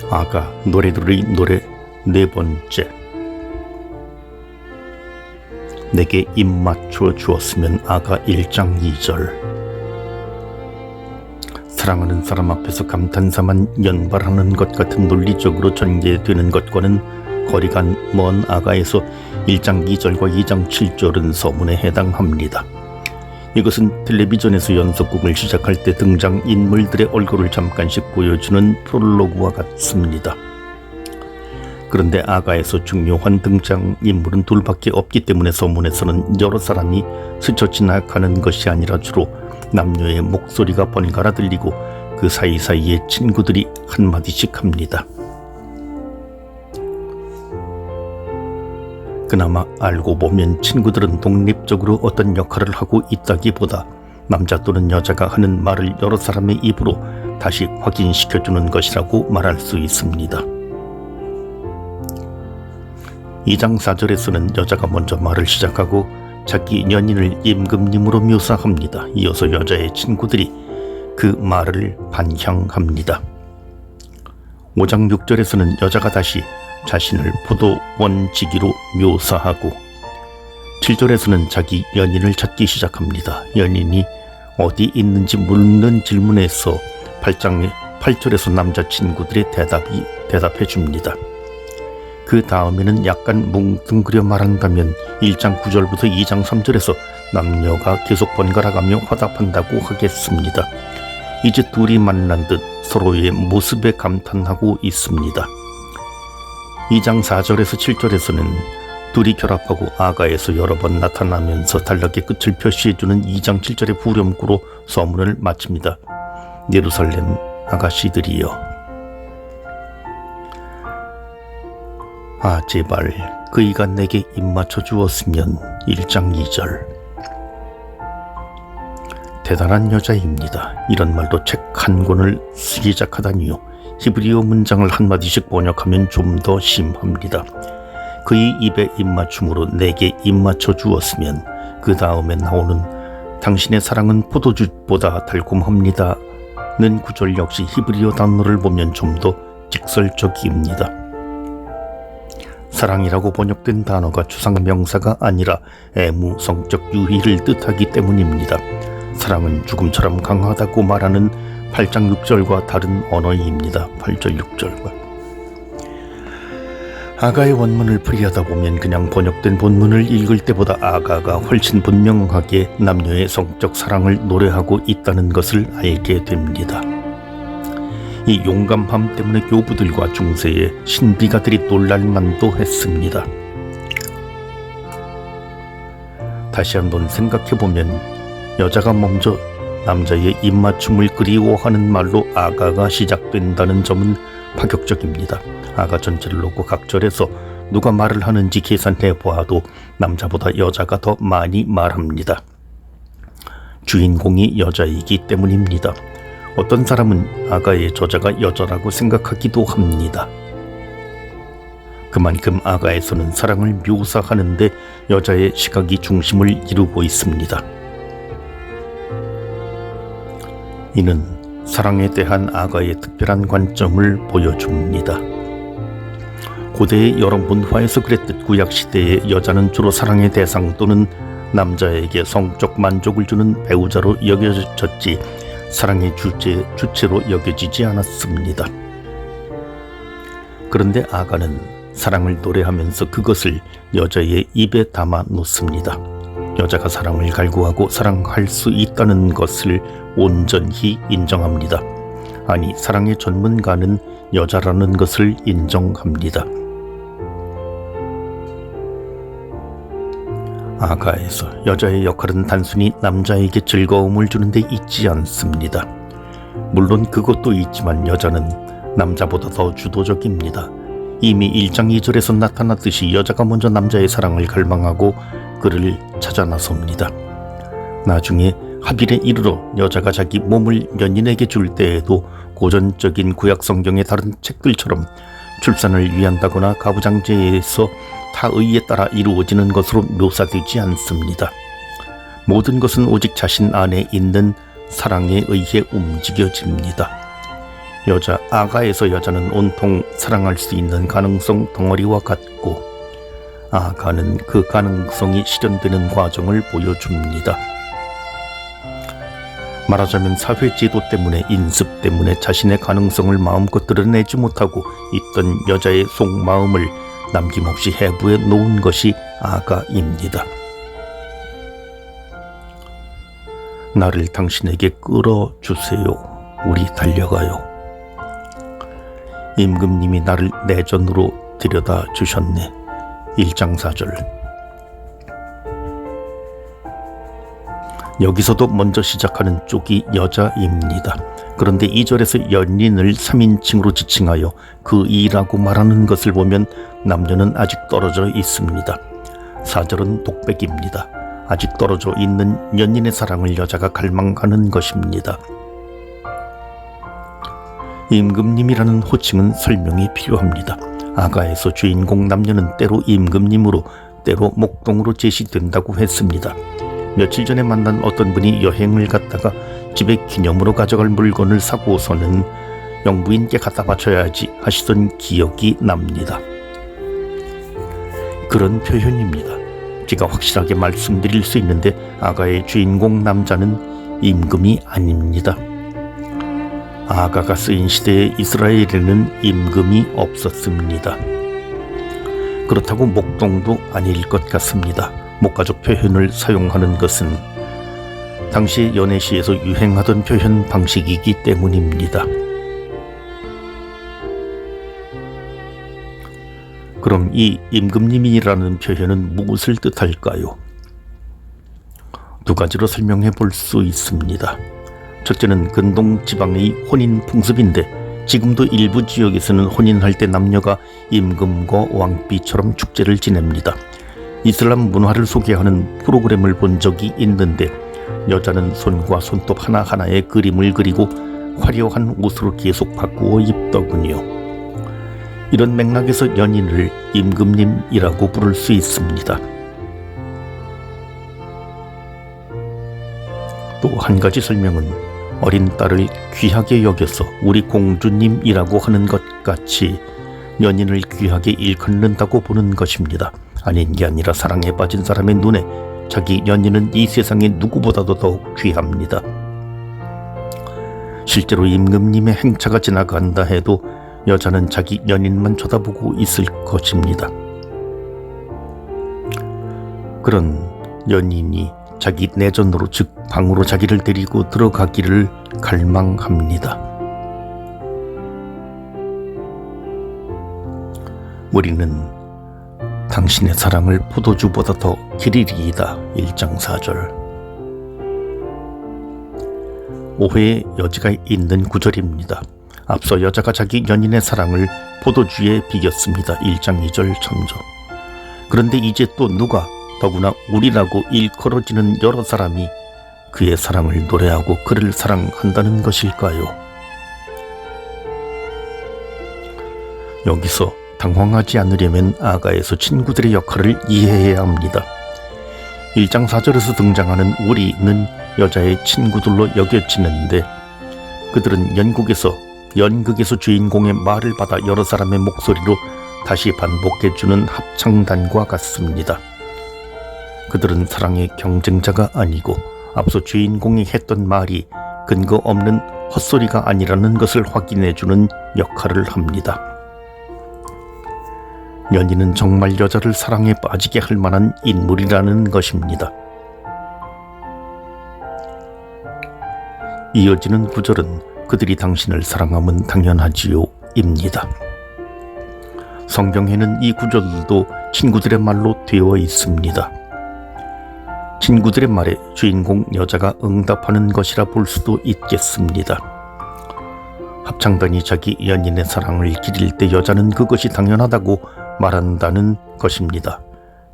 아가 노래들의 노래 네 번째. 내게 입 맞춰 주었으면 아가 1장 2절. 사랑하는 사람 앞에서 감탄사만 연발하는 것 같은 논리적으로 전개되는 것과는 거리가 먼 아가에서 1장 2절과 2장 7절은 서문에 해당합니다. 이것은 텔레비전에서 연속극을 시작할 때 등장인물들의 얼굴을 잠깐씩 보여주는 프롤로그와 같습니다. 그런데 아가에서 중요한 등장인물은 둘밖에 없기 때문에 서문에서는 여러 사람이 스쳐 지나가는 것이 아니라 주로 남녀의 목소리가 번갈아 들리고 그 사이사이에 친구들이 한마디씩 합니다. 그나마 알고 보면 친구들은 독립적으로 어떤 역할을 하고 있다기보다 남자 또는 여자가 하는 말을 여러 사람의 입으로 다시 확인시켜주는 것이라고 말할 수 있습니다. 2장 4절에서는 여자가 먼저 말을 시작하고 자기 연인을 임금님으로 묘사합니다. 이어서 여자의 친구들이 그 말을 반향합니다. 5장 6절에서는 여자가 다시 자신을 포도원지기로 묘사하고 7절에서는 자기 연인을 찾기 시작합니다. 연인이 어디 있는지 묻는 질문에서 8절에서 남자친구들의 대답해 줍니다. 그 다음에는 약간 뭉뚱그려 말한다면 1장 9절부터 2장 3절에서 남녀가 계속 번갈아가며 화답한다고 하겠습니다. 이제 둘이 만난 듯 서로의 모습에 감탄하고 있습니다. 2장 4절에서 7절에서는 둘이 결합하고 아가에서 여러 번 나타나면서 단락의 끝을 표시해주는 2장 7절의 후렴구로 서문을 마칩니다. 예루살렘 아가씨들이여, 아 제발 그이가 내게 입 맞춰 주었으면. 1장 2절. 대단한 여자입니다. 이런 말도 책 한 권을 시작하다니요. 히브리어 문장을 한마디씩 번역하면 좀 더 심합니다. 그의 입에 입맞춤으로 내게 입맞춰 주었으면. 그 다음에 나오는 당신의 사랑은 포도주보다 달콤합니다 는 구절 역시 히브리어 단어를 보면 좀 더 직설적입니다. 사랑이라고 번역된 단어가 추상명사가 아니라 애무 성적 유희를 뜻하기 때문입니다. 사랑은 죽음처럼 강하다고 말하는 8장 6절과 다른 언어입니다. 8절 6절과. 아가의 원문을 풀이하다 보면 그냥 번역된 본문을 읽을 때보다 아가가 훨씬 분명하게 남녀의 성적 사랑을 노래하고 있다는 것을 알게 됩니다. 이 용감함 때문에 교부들과 중세의 신비가들이 놀랄만도 했습니다. 다시 한번 생각해보면 여자가 먼저 남자의 입맞춤을 그리워하는 말로 아가가 시작된다는 점은 파격적입니다. 아가 전체를 놓고 각 절에서 누가 말을 하는지 계산해 보아도 남자보다 여자가 더 많이 말합니다. 주인공이 여자이기 때문입니다. 어떤 사람은 아가의 저자가 여자라고 생각하기도 합니다. 그만큼 아가에서는 사랑을 묘사하는데 여자의 시각이 중심을 이루고 있습니다. 이는 사랑에 대한 아가의 특별한 관점을 보여줍니다. 고대의 여러 문화에서 그랬듯 구약시대의 여자는 주로 사랑의 대상 또는 남자에게 성적 만족을 주는 배우자로 여겨졌지 사랑의 주체로 여겨지지 않았습니다. 그런데 아가는 사랑을 노래하면서 그것을 여자의 입에 담아 놓습니다. 여자가 사랑을 갈구하고 사랑할 수 있다는 것을 온전히 인정합니다. 아니, 사랑의 전문가는 여자라는 것을 인정합니다. 아가에서 여자의 역할은 단순히 남자에게 즐거움을 주는 데 있지 않습니다. 물론 그것도 있지만 여자는 남자보다 더 주도적입니다. 이미 1장 2절에서 나타났듯이 여자가 먼저 남자의 사랑을 갈망하고 그를 찾아 나섭니다. 나중에 하빌에 이르러 여자가 자기 몸을 연인에게 줄 때에도 고전적인 구약 성경의 다른 책들처럼 출산을 위한다거나 가부장제에서 타의에 따라 이루어지는 것으로 묘사되지 않습니다. 모든 것은 오직 자신 안에 있는 사랑에 의해 움직여집니다. 여자 아가에서 여자는 온통 사랑할 수 있는 가능성 덩어리와 같고 아가는 그 가능성이 실현되는 과정을 보여줍니다. 말하자면 사회제도 때문에 인습 때문에 자신의 가능성을 마음껏 드러내지 못하고 있던 여자의 속마음을 남김없이 해부해 놓은 것이 아가입니다. 나를 당신에게 끌어주세요. 우리 달려가요. 임금님이 나를 내전으로 데려다 주셨네. 1장 4절. 여기서도 먼저 시작하는 쪽이 여자입니다. 그런데 2절에서 연인을 3인칭으로 지칭하여 그 이라고 말하는 것을 보면 남녀는 아직 떨어져 있습니다. 4절은 독백입니다. 아직 떨어져 있는 연인의 사랑을 여자가 갈망하는 것입니다. 임금님이라는 호칭은 설명이 필요합니다. 아가에서 주인공 남녀는 때로 임금님으로 때로 목동으로 제시된다고 했습니다. 며칠 전에 만난 어떤 분이 여행을 갔다가 집에 기념으로 가져갈 물건을 사고서는 영부인께 갖다 바쳐야지 하시던 기억이 납니다. 그런 표현입니다. 제가 확실하게 말씀드릴 수 있는데 아가의 주인공 남자는 임금이 아닙니다. 아가가 쓰인 시대의 이스라엘에는 임금이 없었습니다. 그렇다고 목동도 아닐 것 같습니다. 목가족 표현을 사용하는 것은 당시 연애시에서 유행하던 표현 방식이기 때문입니다. 그럼 이 임금님이라는 표현은 무엇을 뜻할까요? 두 가지로 설명해 볼 수 있습니다. 첫째는 근동 지방의 혼인 풍습인데 지금도 일부 지역에서는 혼인할 때 남녀가 임금과 왕비처럼 축제를 지냅니다. 이슬람 문화를 소개하는 프로그램을 본 적이 있는데 여자는 손과 손톱 하나하나에 그림을 그리고 화려한 옷으로 계속 바꾸어 입더군요. 이런 맥락에서 연인을 임금님이라고 부를 수 있습니다. 또 한 가지 설명은 어린 딸을 귀하게 여겨서 우리 공주님이라고 하는 것 같이 연인을 귀하게 일컫는다고 보는 것입니다. 아닌 게 아니라 사랑에 빠진 사람의 눈에 자기 연인은 이 세상에 누구보다도 더욱 귀합니다. 실제로 임금님의 행차가 지나간다 해도 여자는 자기 연인만 쳐다보고 있을 것입니다. 그런 연인이 자기 내전으로 즉 방으로 자기를 데리고 들어가기를 갈망합니다. 우리는 당신의 사랑을 포도주보다 더 기리리이다. 1장 4절. 오해의 여지가 있는 구절입니다. 앞서 여자가 자기 연인의 사랑을 포도주에 비겼습니다. 1장 2절 3절. 그런데 이제 또 누가 더구나 우리라고 일컬어지는 여러 사람이 그의 사랑을 노래하고 그를 사랑한다는 것일까요? 여기서 당황하지 않으려면 아가에서 친구들의 역할을 이해해야 합니다. 1장 4절에서 등장하는 우리는 여자의 친구들로 여겨지는데 그들은 연극에서 주인공의 말을 받아 여러 사람의 목소리로 다시 반복해주는 합창단과 같습니다. 그들은 사랑의 경쟁자가 아니고 앞서 주인공이 했던 말이 근거 없는 헛소리가 아니라는 것을 확인해주는 역할을 합니다. 연인은 정말 여자를 사랑에 빠지게 할 만한 인물이라는 것입니다. 이어지는 구절은 그들이 당신을 사랑함은 당연하지요 입니다. 성경에는 이 구절도 친구들의 말로 되어 있습니다. 친구들의 말에 주인공 여자가 응답하는 것이라 볼 수도 있겠습니다. 합창단이 자기 연인의 사랑을 기릴 때 여자는 그것이 당연하다고 말한다는 것입니다.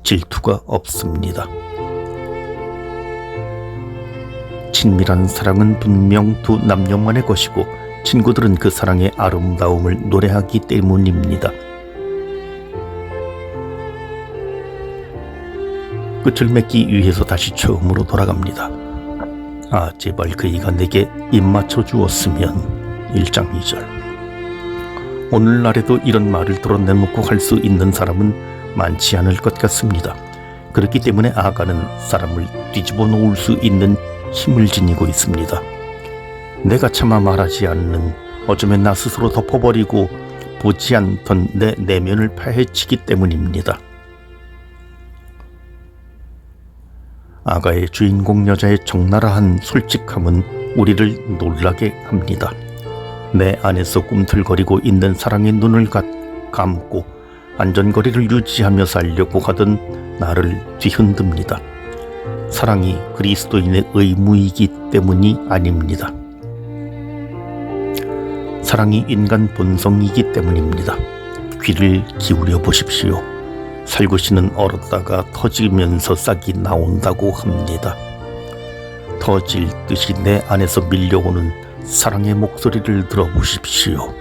질투가 없습니다. 친밀한 사랑은 분명 두 남녀만의 것이고 친구들은 그 사랑의 아름다움을 노래하기 때문입니다. 끝을 맺기 위해서 다시 처음으로 돌아갑니다. 아, 제발 그이가 내게 입 맞춰 주었으면. 1장 2절. 오늘날에도 이런 말을 드러내놓고 할 수 있는 사람은 많지 않을 것 같습니다. 그렇기 때문에 아가는 사람을 뒤집어 놓을 수 있는 힘을 지니고 있습니다. 내가 차마 말하지 않는, 어쩌면 나 스스로 덮어버리고 보지 않던 내 내면을 파헤치기 때문입니다. 아가의 주인공 여자의 적나라한 솔직함은 우리를 놀라게 합니다. 내 안에서 꿈틀거리고 있는 사랑의 눈을 감고 안전거리를 유지하며 살려고 하던 나를 뒤흔듭니다. 사랑이 그리스도인의 의무이기 때문이 아닙니다. 사랑이 인간 본성이기 때문입니다. 귀를 기울여 보십시오. 살구씨는 얼었다가 터지면서 싹이 나온다고 합니다. 터질 듯이 내 안에서 밀려오는 사랑의 목소리를 들어보십시오.